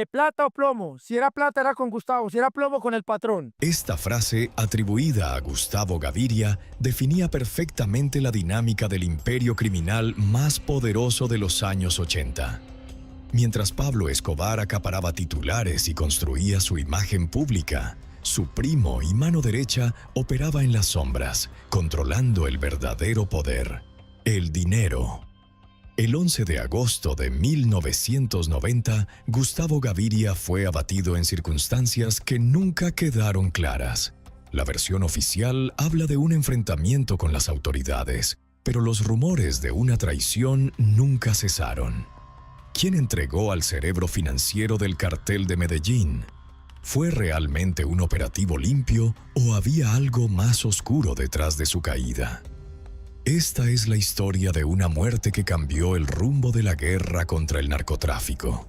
¿Plata o plomo? Si era plata era con Gustavo, si era plomo con el patrón. Esta frase, atribuida a Gustavo Gaviria, definía perfectamente la dinámica del imperio criminal más poderoso de los años 80. Mientras Pablo Escobar acaparaba titulares y construía su imagen pública, su primo y mano derecha operaba en las sombras, controlando el verdadero poder, el dinero. El 11 de agosto de 1990, Gustavo Gaviria fue abatido en circunstancias que nunca quedaron claras. La versión oficial habla de un enfrentamiento con las autoridades, pero los rumores de una traición nunca cesaron. ¿Quién entregó al cerebro financiero del cartel de Medellín? ¿Fue realmente un operativo limpio o había algo más oscuro detrás de su caída? Esta es la historia de una muerte que cambió el rumbo de la guerra contra el narcotráfico.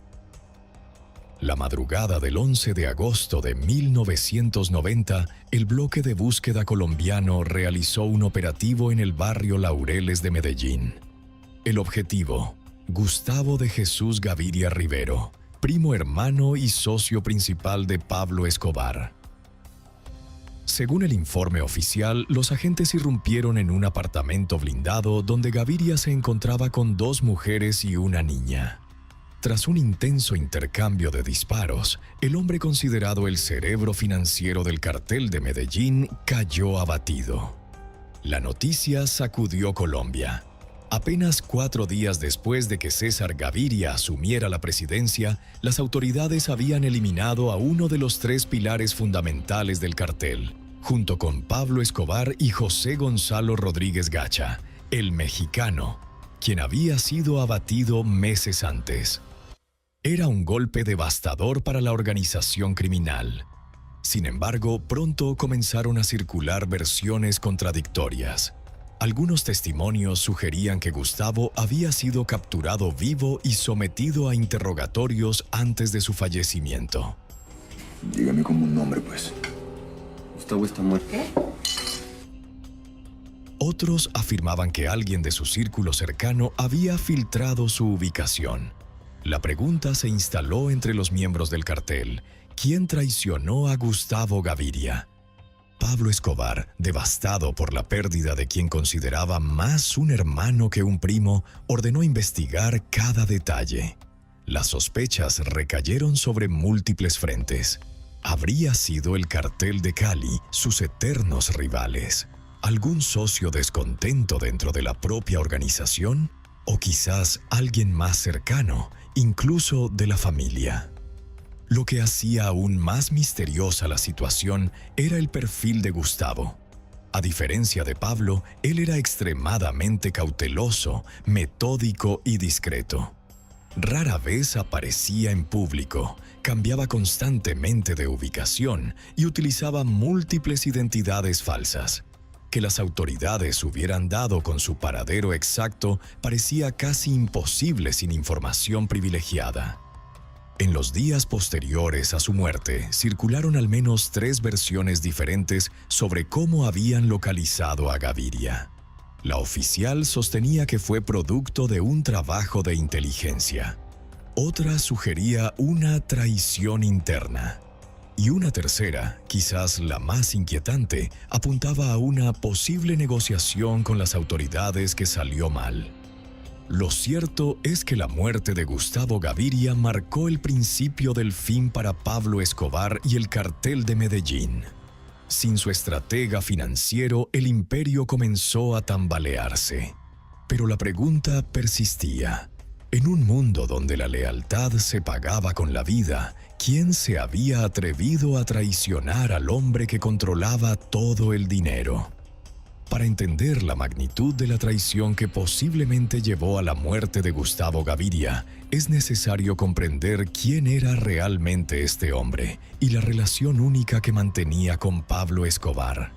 La madrugada del 11 de agosto de 1990, el bloque de búsqueda colombiano realizó un operativo en el barrio Laureles de Medellín. El objetivo: Gustavo de Jesús Gaviria Rivero, primo hermano y socio principal de Pablo Escobar. Según el informe oficial, los agentes irrumpieron en un apartamento blindado donde Gaviria se encontraba con 2 mujeres y una niña. Tras un intenso intercambio de disparos, el hombre considerado el cerebro financiero del cartel de Medellín cayó abatido. La noticia sacudió Colombia. Apenas 4 días después de que César Gaviria asumiera la presidencia, las autoridades habían eliminado a uno de los 3 pilares fundamentales del cartel, junto con Pablo Escobar y José Gonzalo Rodríguez Gacha, el mexicano, quien había sido abatido meses antes. Era un golpe devastador para la organización criminal. Sin embargo, pronto comenzaron a circular versiones contradictorias. Algunos testimonios sugerían que Gustavo había sido capturado vivo y sometido a interrogatorios antes de su fallecimiento. Dígame como un nombre, pues. Gustavo está muerto. Otros afirmaban que alguien de su círculo cercano había filtrado su ubicación. La pregunta se instaló entre los miembros del cartel: ¿quién traicionó a Gustavo Gaviria? Pablo Escobar, devastado por la pérdida de quien consideraba más un hermano que un primo, ordenó investigar cada detalle. Las sospechas recayeron sobre múltiples frentes. ¿Habría sido el cartel de Cali sus eternos rivales? ¿Algún socio descontento dentro de la propia organización? ¿O quizás alguien más cercano, incluso de la familia? Lo que hacía aún más misteriosa la situación era el perfil de Gustavo. A diferencia de Pablo, él era extremadamente cauteloso, metódico y discreto. Rara vez aparecía en público, cambiaba constantemente de ubicación y utilizaba múltiples identidades falsas. Que las autoridades hubieran dado con su paradero exacto parecía casi imposible sin información privilegiada. En los días posteriores a su muerte, circularon al menos 3 versiones diferentes sobre cómo habían localizado a Gaviria. La oficial sostenía que fue producto de un trabajo de inteligencia. Otra sugería una traición interna. Y una tercera, quizás la más inquietante, apuntaba a una posible negociación con las autoridades que salió mal. Lo cierto es que la muerte de Gustavo Gaviria marcó el principio del fin para Pablo Escobar y el cartel de Medellín. Sin su estratega financiero, el imperio comenzó a tambalearse. Pero la pregunta persistía. En un mundo donde la lealtad se pagaba con la vida, ¿quién se había atrevido a traicionar al hombre que controlaba todo el dinero? Para entender la magnitud de la traición que posiblemente llevó a la muerte de Gustavo Gaviria, es necesario comprender quién era realmente este hombre y la relación única que mantenía con Pablo Escobar.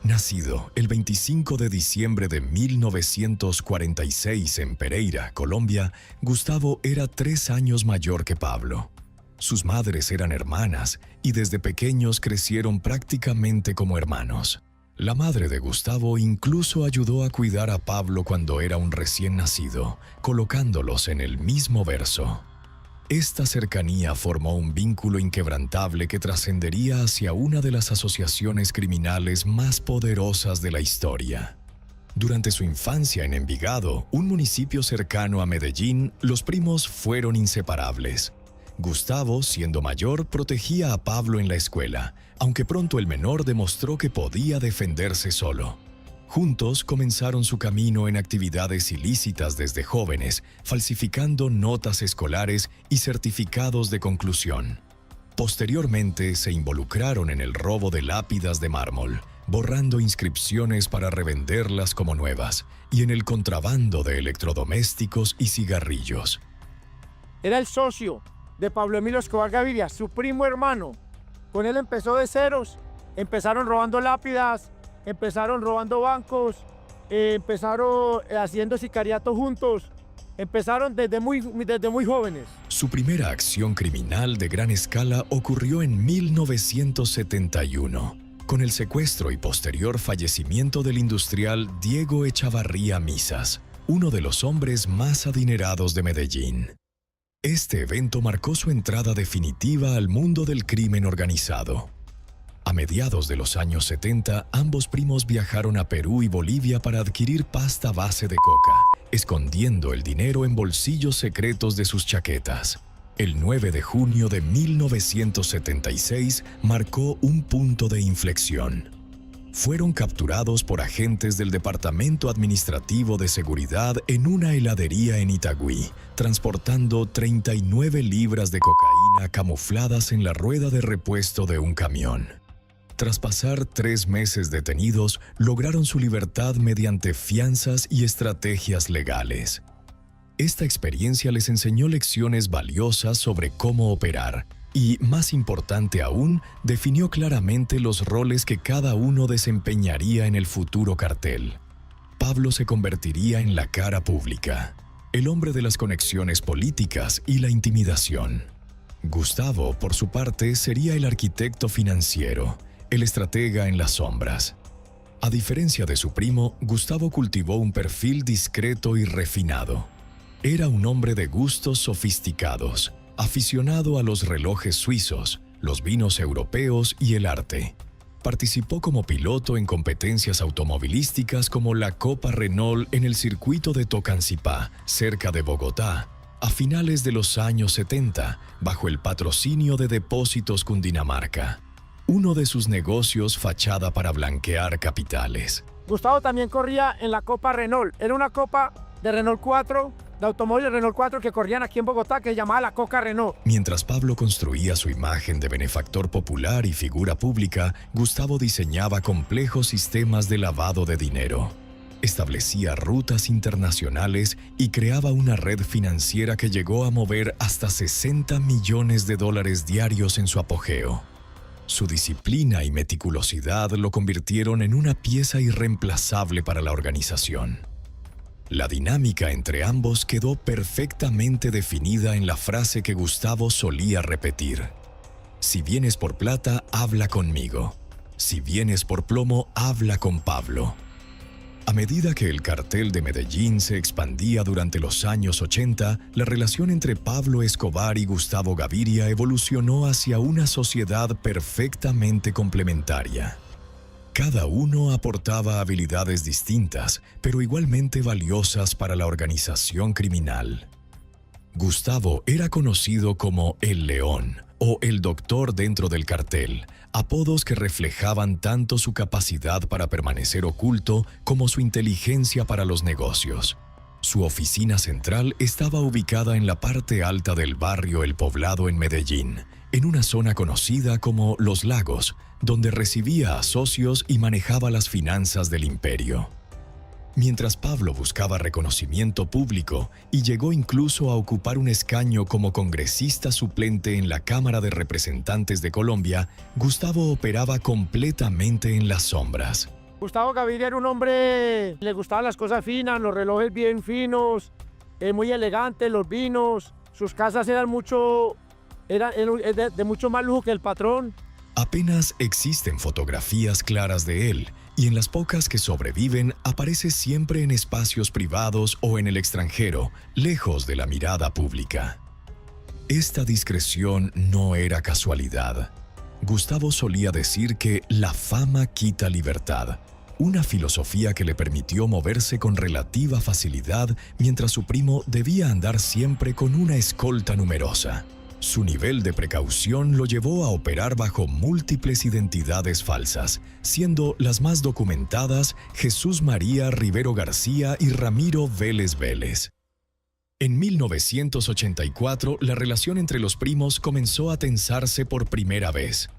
Nacido el 25 de diciembre de 1946 en Pereira, Colombia, Gustavo era 3 años mayor que Pablo. Sus madres eran hermanas y desde pequeños crecieron prácticamente como hermanos. La madre de Gustavo incluso ayudó a cuidar a Pablo cuando era un recién nacido, colocándolos en el mismo verso. Esta cercanía formó un vínculo inquebrantable que trascendería hacia una de las asociaciones criminales más poderosas de la historia. Durante su infancia en Envigado, un municipio cercano a Medellín, los primos fueron inseparables. Gustavo, siendo mayor, protegía a Pablo en la escuela, aunque pronto el menor demostró que podía defenderse solo. Juntos comenzaron su camino en actividades ilícitas desde jóvenes, falsificando notas escolares y certificados de conclusión. Posteriormente se involucraron en el robo de lápidas de mármol, borrando inscripciones para revenderlas como nuevas, y en el contrabando de electrodomésticos y cigarrillos. Era el socio de Pablo Emilio Escobar Gaviria, su primo hermano. Con él empezó de ceros, empezaron robando lápidas, empezaron robando bancos, empezaron haciendo sicariato juntos, empezaron desde muy jóvenes. Su primera acción criminal de gran escala ocurrió en 1971, con el secuestro y posterior fallecimiento del industrial Diego Echavarría Misas, uno de los hombres más adinerados de Medellín. Este evento marcó su entrada definitiva al mundo del crimen organizado. A mediados de los años 70, ambos primos viajaron a Perú y Bolivia para adquirir pasta base de coca, escondiendo el dinero en bolsillos secretos de sus chaquetas. El 9 de junio de 1976 marcó un punto de inflexión. Fueron capturados por agentes del Departamento Administrativo de Seguridad en una heladería en Itagüí, transportando 39 libras de cocaína camufladas en la rueda de repuesto de un camión. Tras pasar 3 meses detenidos, lograron su libertad mediante fianzas y estrategias legales. Esta experiencia les enseñó lecciones valiosas sobre cómo operar y, más importante aún, definió claramente los roles que cada uno desempeñaría en el futuro cartel. Pablo se convertiría en la cara pública, el hombre de las conexiones políticas y la intimidación. Gustavo, por su parte, sería el arquitecto financiero, el estratega en las sombras. A diferencia de su primo, Gustavo cultivó un perfil discreto y refinado. Era un hombre de gustos sofisticados, aficionado a los relojes suizos, los vinos europeos y el arte. Participó como piloto en competencias automovilísticas como la Copa Renault en el circuito de Tocancipá, cerca de Bogotá, a finales de los años 70, bajo el patrocinio de Depósitos Cundinamarca. Uno de sus negocios fachada para blanquear capitales. Gustavo también corría en la Copa Renault. Era una copa de Renault 4, de automóviles Renault 4 que corrían aquí en Bogotá, que se llamaba la Coca Renault. Mientras Pablo construía su imagen de benefactor popular y figura pública, Gustavo diseñaba complejos sistemas de lavado de dinero. Establecía rutas internacionales y creaba una red financiera que llegó a mover hasta $60 millones diarios en su apogeo. Su disciplina y meticulosidad lo convirtieron en una pieza irreemplazable para la organización. La dinámica entre ambos quedó perfectamente definida en la frase que Gustavo solía repetir: si vienes por plata, habla conmigo. Si vienes por plomo, habla con Pablo. A medida que el cartel de Medellín se expandía durante los años 80, la relación entre Pablo Escobar y Gustavo Gaviria evolucionó hacia una sociedad perfectamente complementaria. Cada uno aportaba habilidades distintas, pero igualmente valiosas para la organización criminal. Gustavo era conocido como El León o El Doctor dentro del cartel, apodos que reflejaban tanto su capacidad para permanecer oculto como su inteligencia para los negocios. Su oficina central estaba ubicada en la parte alta del barrio El Poblado en Medellín, en una zona conocida como Los Lagos, donde recibía a socios y manejaba las finanzas del imperio. Mientras Pablo buscaba reconocimiento público y llegó incluso a ocupar un escaño como congresista suplente en la Cámara de Representantes de Colombia, Gustavo operaba completamente en las sombras. Gustavo Gaviria era un hombre, le gustaban las cosas finas, los relojes bien finos, muy elegantes, los vinos, sus casas eran de mucho más lujo que el patrón. Apenas existen fotografías claras de él, y en las pocas que sobreviven aparece siempre en espacios privados o en el extranjero, lejos de la mirada pública. Esta discreción no era casualidad. Gustavo solía decir que la fama quita libertad, una filosofía que le permitió moverse con relativa facilidad mientras su primo debía andar siempre con una escolta numerosa. Su nivel de precaución lo llevó a operar bajo múltiples identidades falsas, siendo las más documentadas Jesús María Rivero García y Ramiro Vélez Vélez. En 1984, la relación entre los primos comenzó a tensarse por primera vez.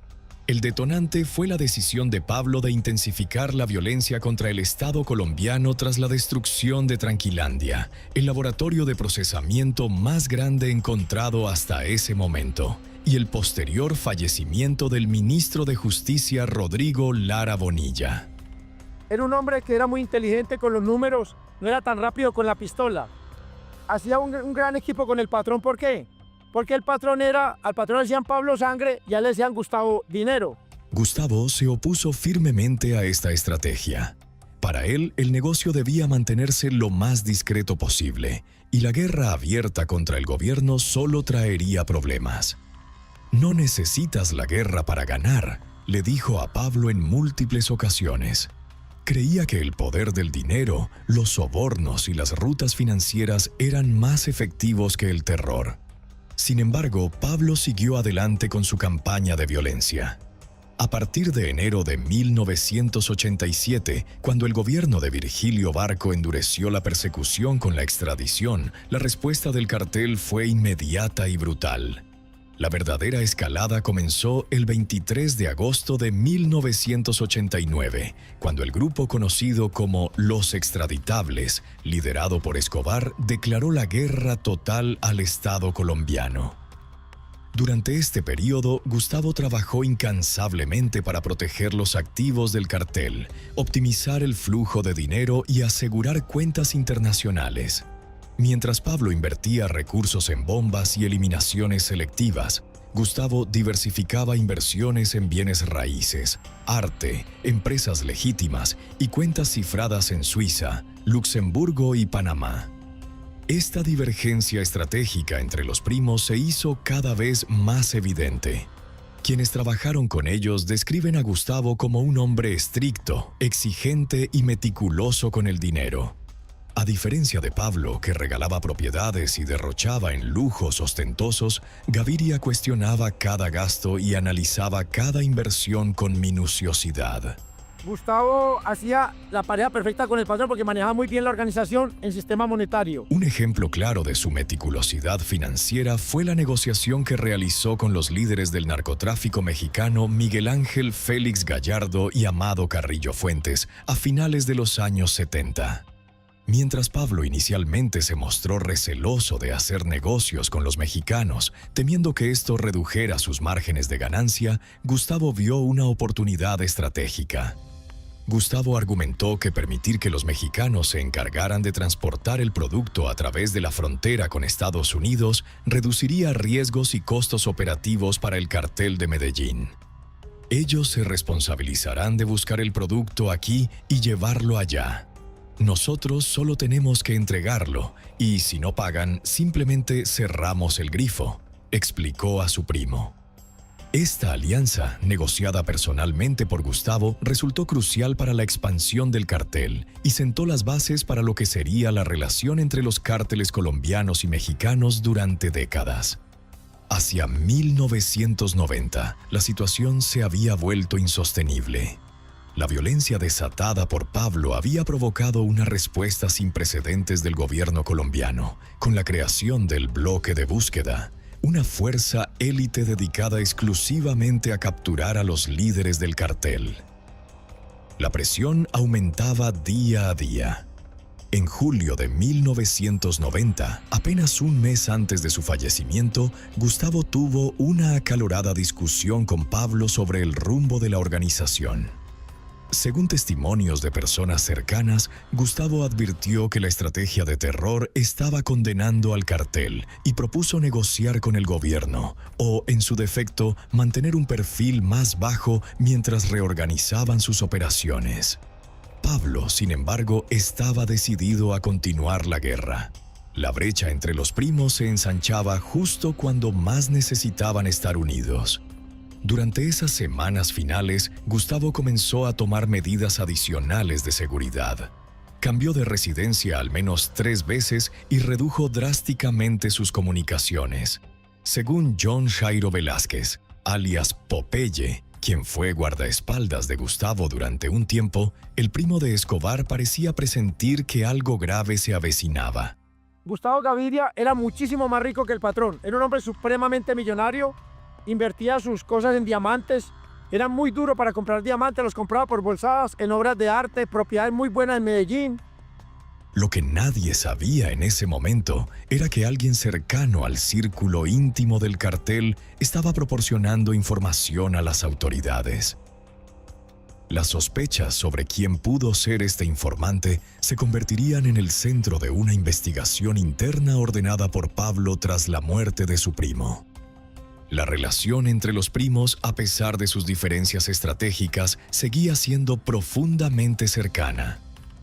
El detonante fue la decisión de Pablo de intensificar la violencia contra el Estado colombiano tras la destrucción de Tranquilandia, el laboratorio de procesamiento más grande encontrado hasta ese momento, y el posterior fallecimiento del ministro de Justicia Rodrigo Lara Bonilla. Era un hombre que era muy inteligente con los números, no era tan rápido con la pistola. Hacía un gran equipo con el patrón, ¿por qué? Porque al patrón le decían Pablo Sangre y a él le decían Gustavo Dinero. Gustavo se opuso firmemente a esta estrategia. Para él, el negocio debía mantenerse lo más discreto posible, y la guerra abierta contra el gobierno solo traería problemas. «No necesitas la guerra para ganar», le dijo a Pablo en múltiples ocasiones. Creía que el poder del dinero, los sobornos y las rutas financieras eran más efectivos que el terror. Sin embargo, Pablo siguió adelante con su campaña de violencia. A partir de enero de 1987, cuando el gobierno de Virgilio Barco endureció la persecución con la extradición, la respuesta del cartel fue inmediata y brutal. La verdadera escalada comenzó el 23 de agosto de 1989, cuando el grupo conocido como Los Extraditables, liderado por Escobar, declaró la guerra total al Estado colombiano. Durante este periodo, Gustavo trabajó incansablemente para proteger los activos del cartel, optimizar el flujo de dinero y asegurar cuentas internacionales. Mientras Pablo invertía recursos en bombas y eliminaciones selectivas, Gustavo diversificaba inversiones en bienes raíces, arte, empresas legítimas y cuentas cifradas en Suiza, Luxemburgo y Panamá. Esta divergencia estratégica entre los primos se hizo cada vez más evidente. Quienes trabajaron con ellos describen a Gustavo como un hombre estricto, exigente y meticuloso con el dinero. A diferencia de Pablo, que regalaba propiedades y derrochaba en lujos ostentosos, Gaviria cuestionaba cada gasto y analizaba cada inversión con minuciosidad. Gustavo hacía la pareja perfecta con el patrón porque manejaba muy bien la organización en sistema monetario. Un ejemplo claro de su meticulosidad financiera fue la negociación que realizó con los líderes del narcotráfico mexicano Miguel Ángel Félix Gallardo y Amado Carrillo Fuentes a finales de los años 70. Mientras Pablo inicialmente se mostró receloso de hacer negocios con los mexicanos, temiendo que esto redujera sus márgenes de ganancia, Gustavo vio una oportunidad estratégica. Gustavo argumentó que permitir que los mexicanos se encargaran de transportar el producto a través de la frontera con Estados Unidos reduciría riesgos y costos operativos para el cartel de Medellín. Ellos se responsabilizarán de buscar el producto aquí y llevarlo allá. Nosotros solo tenemos que entregarlo y, si no pagan, simplemente cerramos el grifo, explicó a su primo. Esta alianza, negociada personalmente por Gustavo, resultó crucial para la expansión del cartel y sentó las bases para lo que sería la relación entre los cárteles colombianos y mexicanos durante décadas. Hacia 1990, la situación se había vuelto insostenible. La violencia desatada por Pablo había provocado una respuesta sin precedentes del gobierno colombiano, con la creación del Bloque de Búsqueda, una fuerza élite dedicada exclusivamente a capturar a los líderes del cartel. La presión aumentaba día a día. En julio de 1990, apenas un mes antes de su fallecimiento, Gustavo tuvo una acalorada discusión con Pablo sobre el rumbo de la organización. Según testimonios de personas cercanas, Gustavo advirtió que la estrategia de terror estaba condenando al cartel y propuso negociar con el gobierno o, en su defecto, mantener un perfil más bajo mientras reorganizaban sus operaciones. Pablo, sin embargo, estaba decidido a continuar la guerra. La brecha entre los primos se ensanchaba justo cuando más necesitaban estar unidos. Durante esas semanas finales, Gustavo comenzó a tomar medidas adicionales de seguridad. Cambió de residencia al menos 3 veces y redujo drásticamente sus comunicaciones. Según John Jairo Velázquez, alias Popeye, quien fue guardaespaldas de Gustavo durante un tiempo, el primo de Escobar parecía presentir que algo grave se avecinaba. Gustavo Gaviria era muchísimo más rico que el patrón. Era un hombre supremamente millonario, invertía sus cosas en diamantes, era muy duro para comprar diamantes, los compraba por bolsadas, en obras de arte, propiedades muy buenas en Medellín. Lo que nadie sabía en ese momento era que alguien cercano al círculo íntimo del cartel estaba proporcionando información a las autoridades. Las sospechas sobre quién pudo ser este informante se convertirían en el centro de una investigación interna ordenada por Pablo tras la muerte de su primo. La relación entre los primos, a pesar de sus diferencias estratégicas, seguía siendo profundamente cercana.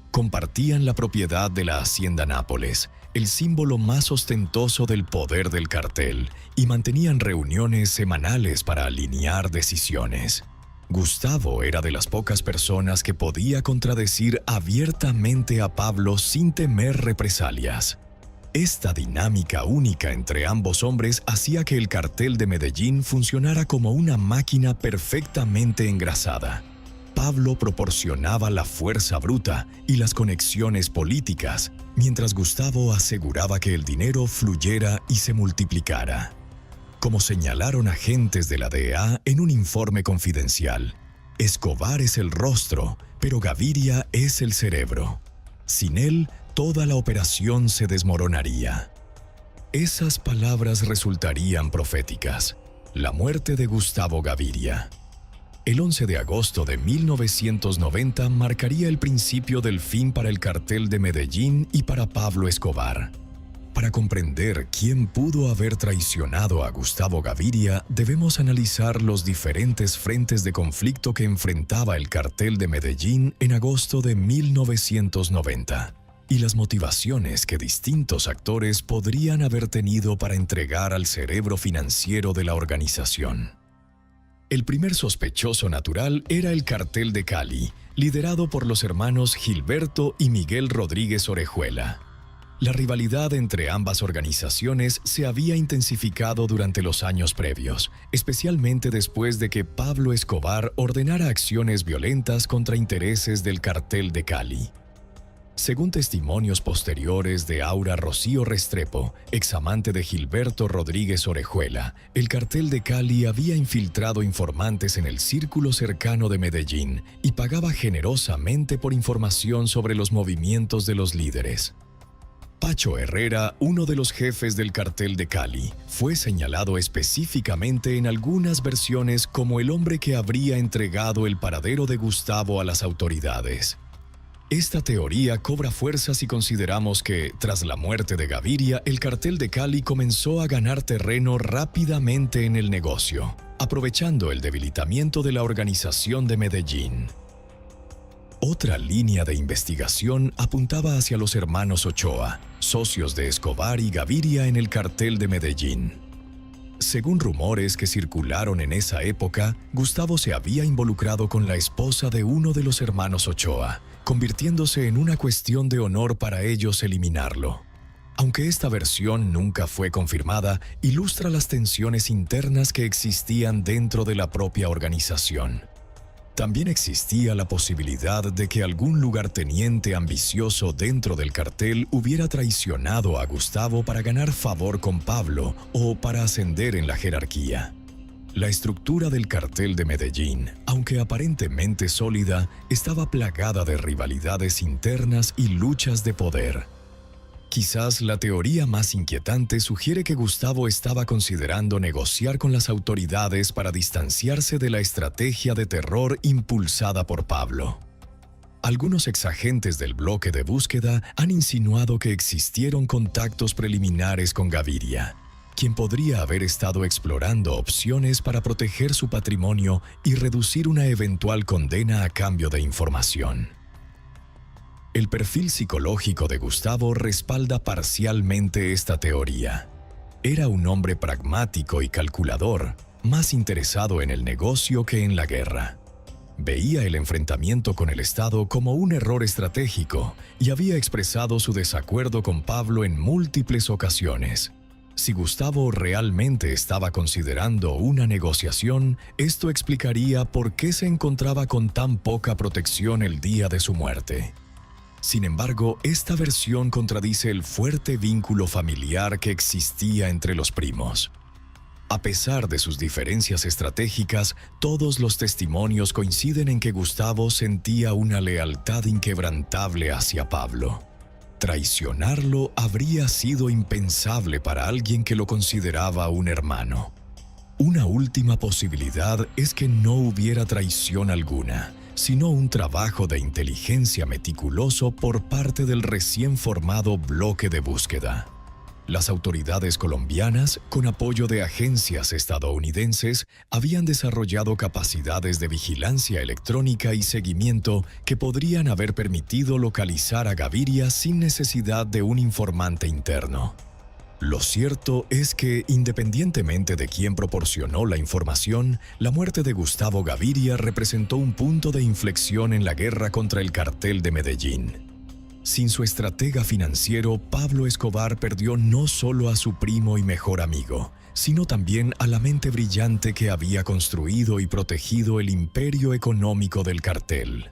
Compartían la propiedad de la Hacienda Nápoles, el símbolo más ostentoso del poder del cartel, y mantenían reuniones semanales para alinear decisiones. Gustavo era de las pocas personas que podía contradecir abiertamente a Pablo sin temer represalias. Esta dinámica única entre ambos hombres hacía que el cartel de Medellín funcionara como una máquina perfectamente engrasada. Pablo proporcionaba la fuerza bruta y las conexiones políticas, mientras Gustavo aseguraba que el dinero fluyera y se multiplicara. Como señalaron agentes de la DEA en un informe confidencial, Escobar es el rostro, pero Gaviria es el cerebro. Sin él, toda la operación se desmoronaría. Esas palabras resultarían proféticas. La muerte de Gustavo Gaviria. El 11 de agosto de 1990 marcaría el principio del fin para el cartel de Medellín y para Pablo Escobar. Para comprender quién pudo haber traicionado a Gustavo Gaviria, debemos analizar los diferentes frentes de conflicto que enfrentaba el cartel de Medellín en agosto de 1990 y las motivaciones que distintos actores podrían haber tenido para entregar al cerebro financiero de la organización. El primer sospechoso natural era el cartel de Cali, liderado por los hermanos Gilberto y Miguel Rodríguez Orejuela. La rivalidad entre ambas organizaciones se había intensificado durante los años previos, especialmente después de que Pablo Escobar ordenara acciones violentas contra intereses del cartel de Cali. Según testimonios posteriores de Aura Rocío Restrepo, examante de Gilberto Rodríguez Orejuela, el cartel de Cali había infiltrado informantes en el círculo cercano de Medellín y pagaba generosamente por información sobre los movimientos de los líderes. Pacho Herrera, uno de los jefes del cartel de Cali, fue señalado específicamente en algunas versiones como el hombre que habría entregado el paradero de Gustavo a las autoridades. Esta teoría cobra fuerza si consideramos que, tras la muerte de Gaviria, el cartel de Cali comenzó a ganar terreno rápidamente en el negocio, aprovechando el debilitamiento de la organización de Medellín. Otra línea de investigación apuntaba hacia los hermanos Ochoa, socios de Escobar y Gaviria en el cartel de Medellín. Según rumores que circularon en esa época, Gustavo se había involucrado con la esposa de uno de los hermanos Ochoa, convirtiéndose en una cuestión de honor para ellos eliminarlo. Aunque esta versión nunca fue confirmada, ilustra las tensiones internas que existían dentro de la propia organización. También existía la posibilidad de que algún lugarteniente ambicioso dentro del cartel hubiera traicionado a Gustavo para ganar favor con Pablo o para ascender en la jerarquía. La estructura del cartel de Medellín, aunque aparentemente sólida, estaba plagada de rivalidades internas y luchas de poder. Quizás la teoría más inquietante sugiere que Gustavo estaba considerando negociar con las autoridades para distanciarse de la estrategia de terror impulsada por Pablo. Algunos exagentes del bloque de búsqueda han insinuado que existieron contactos preliminares con Gaviria, quien podría haber estado explorando opciones para proteger su patrimonio y reducir una eventual condena a cambio de información. El perfil psicológico de Gustavo respalda parcialmente esta teoría. Era un hombre pragmático y calculador, más interesado en el negocio que en la guerra. Veía el enfrentamiento con el Estado como un error estratégico y había expresado su desacuerdo con Pablo en múltiples ocasiones. Si Gustavo realmente estaba considerando una negociación, esto explicaría por qué se encontraba con tan poca protección el día de su muerte. Sin embargo, esta versión contradice el fuerte vínculo familiar que existía entre los primos. A pesar de sus diferencias estratégicas, todos los testimonios coinciden en que Gustavo sentía una lealtad inquebrantable hacia Pablo. Traicionarlo habría sido impensable para alguien que lo consideraba un hermano. Una última posibilidad es que no hubiera traición alguna, sino un trabajo de inteligencia meticuloso por parte del recién formado bloque de búsqueda. Las autoridades colombianas, con apoyo de agencias estadounidenses, habían desarrollado capacidades de vigilancia electrónica y seguimiento que podrían haber permitido localizar a Gaviria sin necesidad de un informante interno. Lo cierto es que, independientemente de quién proporcionó la información, la muerte de Gustavo Gaviria representó un punto de inflexión en la guerra contra el cartel de Medellín. Sin su estratega financiero, Pablo Escobar perdió no solo a su primo y mejor amigo, sino también a la mente brillante que había construido y protegido el imperio económico del cartel.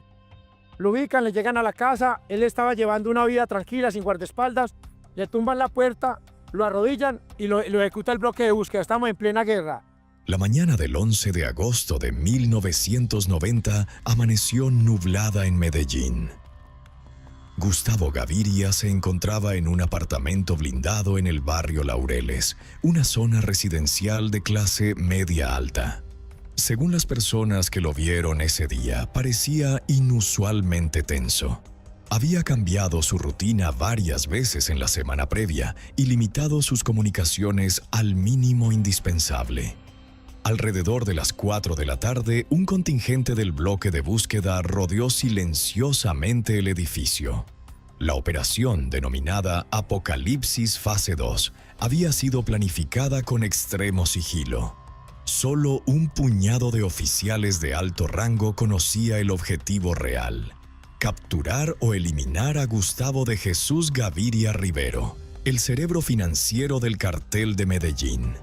Lo ubican, le llegan a la casa, él estaba llevando una vida tranquila, sin guardaespaldas, le tumban la puerta, lo arrodillan y lo ejecuta el bloque de búsqueda. Estamos en plena guerra. La mañana del 11 de agosto de 1990 amaneció nublada en Medellín. Gustavo Gaviria se encontraba en un apartamento blindado en el barrio Laureles, una zona residencial de clase media-alta. Según las personas que lo vieron ese día, parecía inusualmente tenso. Había cambiado su rutina varias veces en la semana previa y limitado sus comunicaciones al mínimo indispensable. Alrededor de las 4 de la tarde, un contingente del bloque de búsqueda rodeó silenciosamente el edificio. La operación, denominada Apocalipsis Fase 2, había sido planificada con extremo sigilo. Solo un puñado de oficiales de alto rango conocía el objetivo real: capturar o eliminar a Gustavo de Jesús Gaviria Rivero, el cerebro financiero del cartel de Medellín.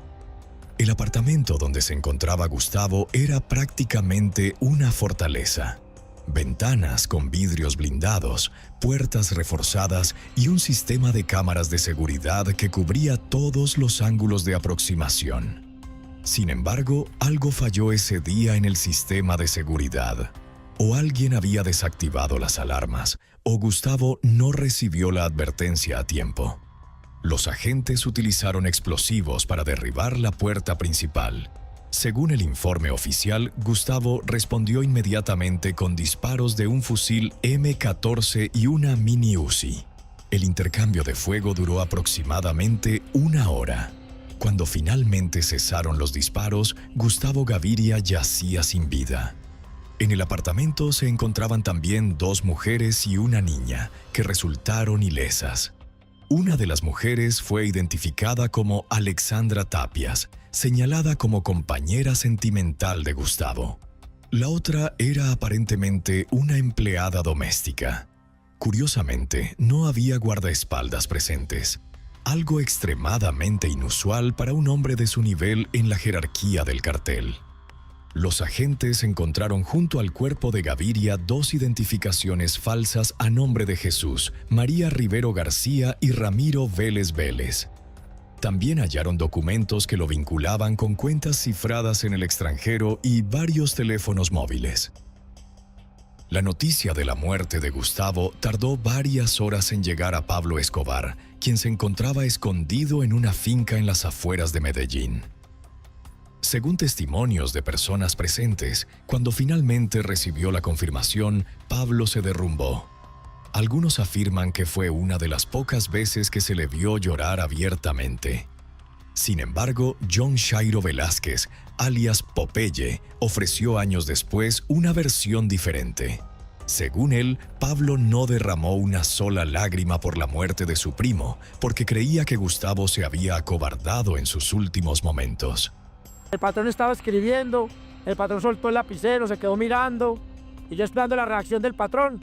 El apartamento donde se encontraba Gustavo era prácticamente una fortaleza. Ventanas con vidrios blindados, puertas reforzadas y un sistema de cámaras de seguridad que cubría todos los ángulos de aproximación. Sin embargo, algo falló ese día en el sistema de seguridad. O alguien había desactivado las alarmas, o Gustavo no recibió la advertencia a tiempo. Los agentes utilizaron explosivos para derribar la puerta principal. Según el informe oficial, Gustavo respondió inmediatamente con disparos de un fusil M14 y una mini Uzi. El intercambio de fuego duró aproximadamente 1 hora. Cuando finalmente cesaron los disparos, Gustavo Gaviria yacía sin vida. En el apartamento se encontraban también 2 mujeres y una niña, que resultaron ilesas. Una de las mujeres fue identificada como Alexandra Tapias, señalada como compañera sentimental de Gustavo. La otra era aparentemente una empleada doméstica. Curiosamente, no había guardaespaldas presentes, algo extremadamente inusual para un hombre de su nivel en la jerarquía del cartel. Los agentes encontraron junto al cuerpo de Gaviria 2 identificaciones falsas a nombre de Jesús, María Rivero García y Ramiro Vélez Vélez. También hallaron documentos que lo vinculaban con cuentas cifradas en el extranjero y varios teléfonos móviles. La noticia de la muerte de Gustavo tardó varias horas en llegar a Pablo Escobar, quien se encontraba escondido en una finca en las afueras de Medellín. Según testimonios de personas presentes, cuando finalmente recibió la confirmación, Pablo se derrumbó. Algunos afirman que fue una de las pocas veces que se le vio llorar abiertamente. Sin embargo, John Shairo Velázquez, alias Popeye, ofreció años después una versión diferente. Según él, Pablo no derramó una sola lágrima por la muerte de su primo, porque creía que Gustavo se había acobardado en sus últimos momentos. El patrón estaba escribiendo, el patrón soltó el lapicero, se quedó mirando, y yo esperando la reacción del patrón.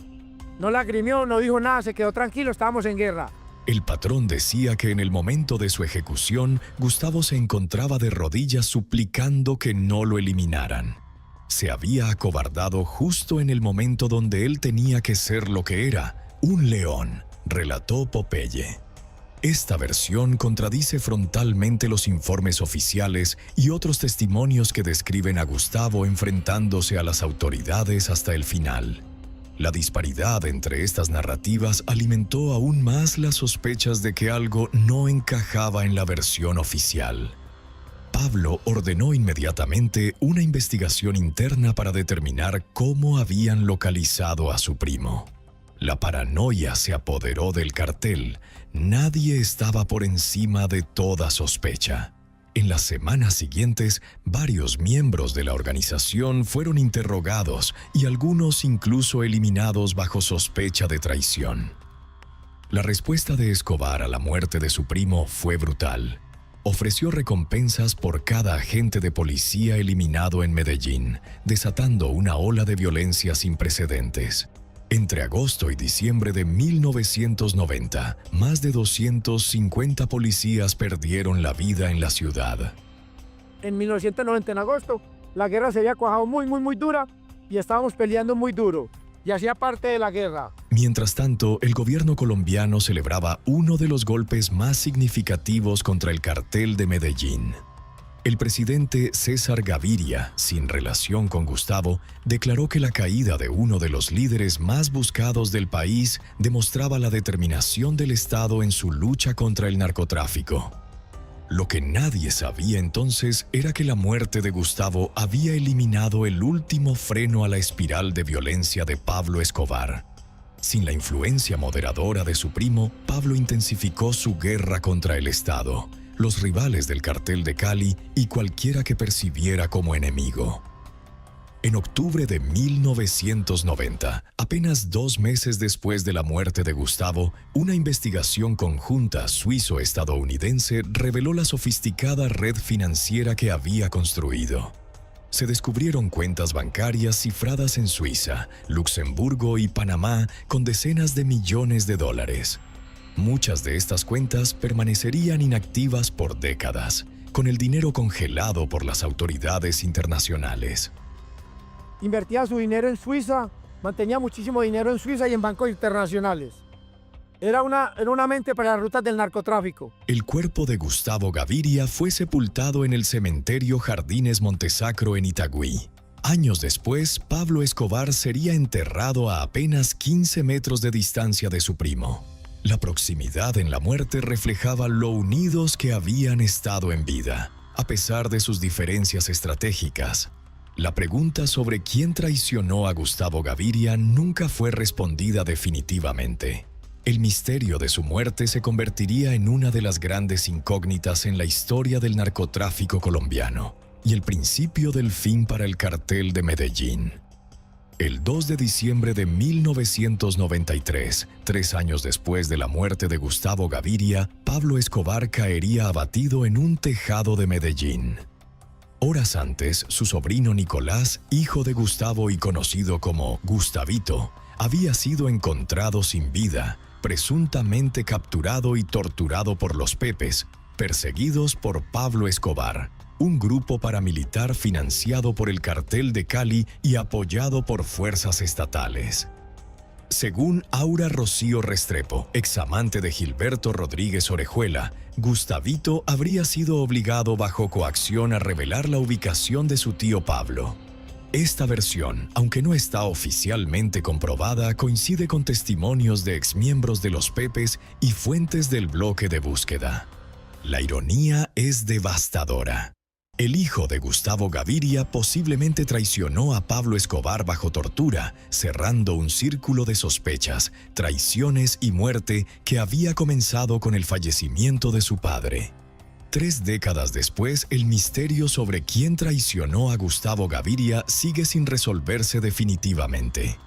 No lagrimió, no dijo nada, se quedó tranquilo, estábamos en guerra. El patrón decía que en el momento de su ejecución, Gustavo se encontraba de rodillas suplicando que no lo eliminaran. Se había acobardado justo en el momento donde él tenía que ser lo que era, un león, relató Popeye. Esta versión contradice frontalmente los informes oficiales y otros testimonios que describen a Gustavo enfrentándose a las autoridades hasta el final. La disparidad entre estas narrativas alimentó aún más las sospechas de que algo no encajaba en la versión oficial. Pablo ordenó inmediatamente una investigación interna para determinar cómo habían localizado a su primo. La paranoia se apoderó del cartel. Nadie estaba por encima de toda sospecha. En las semanas siguientes, varios miembros de la organización fueron interrogados y algunos incluso eliminados bajo sospecha de traición. La respuesta de Escobar a la muerte de su primo fue brutal. Ofreció recompensas por cada agente de policía eliminado en Medellín, desatando una ola de violencia sin precedentes. Entre agosto y diciembre de 1990, más de 250 policías perdieron la vida en la ciudad. En 1990, en agosto, la guerra se había cuajado muy dura y estábamos peleando muy duro. Y hacía parte de la guerra. Mientras tanto, el gobierno colombiano celebraba uno de los golpes más significativos contra el cartel de Medellín. El presidente César Gaviria, sin relación con Gustavo, declaró que la caída de uno de los líderes más buscados del país demostraba la determinación del Estado en su lucha contra el narcotráfico. Lo que nadie sabía entonces era que la muerte de Gustavo había eliminado el último freno a la espiral de violencia de Pablo Escobar. Sin la influencia moderadora de su primo, Pablo intensificó su guerra contra el Estado, los rivales del cartel de Cali y cualquiera que percibiera como enemigo. En octubre de 1990, apenas 2 meses después de la muerte de Gustavo, una investigación conjunta suizo-estadounidense reveló la sofisticada red financiera que había construido. Se descubrieron cuentas bancarias cifradas en Suiza, Luxemburgo y Panamá con decenas de millones de dólares. Muchas de estas cuentas permanecerían inactivas por décadas, con el dinero congelado por las autoridades internacionales. Invertía su dinero en Suiza, mantenía muchísimo dinero en Suiza y en bancos internacionales. Era una mente para las rutas del narcotráfico. El cuerpo de Gustavo Gaviria fue sepultado en el cementerio Jardines Montesacro en Itagüí. Años después, Pablo Escobar sería enterrado a apenas 15 metros de distancia de su primo. La proximidad en la muerte reflejaba lo unidos que habían estado en vida, a pesar de sus diferencias estratégicas. La pregunta sobre quién traicionó a Gustavo Gaviria nunca fue respondida definitivamente. El misterio de su muerte se convertiría en una de las grandes incógnitas en la historia del narcotráfico colombiano y el principio del fin para el cartel de Medellín. El 2 de diciembre de 1993, 3 años después de la muerte de Gustavo Gaviria, Pablo Escobar caería abatido en un tejado de Medellín. Horas antes, su sobrino Nicolás, hijo de Gustavo y conocido como Gustavito, había sido encontrado sin vida, presuntamente capturado y torturado por los Pepes, perseguidos por Pablo Escobar, un grupo paramilitar financiado por el cartel de Cali y apoyado por fuerzas estatales. Según Aura Rocío Restrepo, examante de Gilberto Rodríguez Orejuela, Gustavito habría sido obligado bajo coacción a revelar la ubicación de su tío Pablo. Esta versión, aunque no está oficialmente comprobada, coincide con testimonios de exmiembros de los Pepes y fuentes del bloque de búsqueda. La ironía es devastadora. El hijo de Gustavo Gaviria posiblemente traicionó a Pablo Escobar bajo tortura, cerrando un círculo de sospechas, traiciones y muerte que había comenzado con el fallecimiento de su padre. 3 décadas después, el misterio sobre quién traicionó a Gustavo Gaviria sigue sin resolverse definitivamente.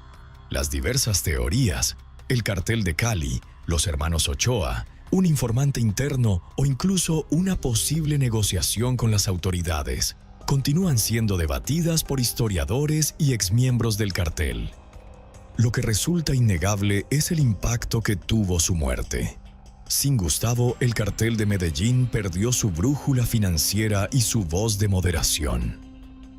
Las diversas teorías, el cartel de Cali, los hermanos Ochoa, un informante interno o incluso una posible negociación con las autoridades, continúan siendo debatidas por historiadores y exmiembros del cartel. Lo que resulta innegable es el impacto que tuvo su muerte. Sin Gustavo, el cartel de Medellín perdió su brújula financiera y su voz de moderación.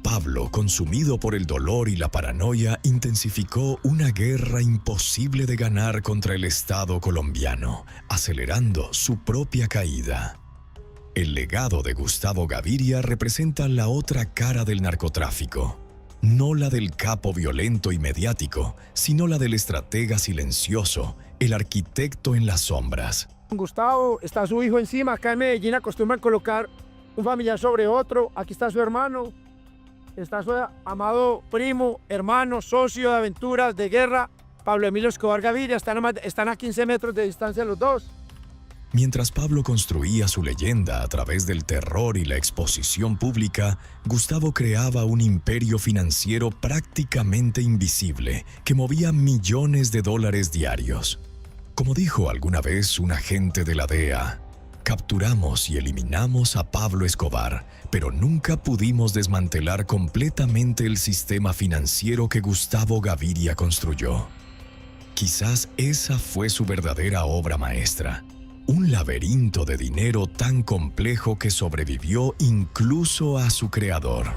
Pablo, consumido por el dolor y la paranoia, intensificó una guerra imposible de ganar contra el Estado colombiano, acelerando su propia caída. El legado de Gustavo Gaviria representa la otra cara del narcotráfico, no la del capo violento y mediático, sino la del estratega silencioso, el arquitecto en las sombras. Gustavo, está su hijo encima. Acá en Medellín acostumbran colocar un familiar sobre otro. Aquí está su hermano. Está su amado primo, hermano, socio de aventuras, de guerra, Pablo Emilio Escobar Gaviria. Están a 15 metros de distancia los dos. Mientras Pablo construía su leyenda a través del terror y la exposición pública, Gustavo creaba un imperio financiero prácticamente invisible que movía millones de dólares diarios. Como dijo alguna vez un agente de la DEA, capturamos y eliminamos a Pablo Escobar, pero nunca pudimos desmantelar completamente el sistema financiero que Gustavo Gaviria construyó. Quizás esa fue su verdadera obra maestra. Un laberinto de dinero tan complejo que sobrevivió incluso a su creador.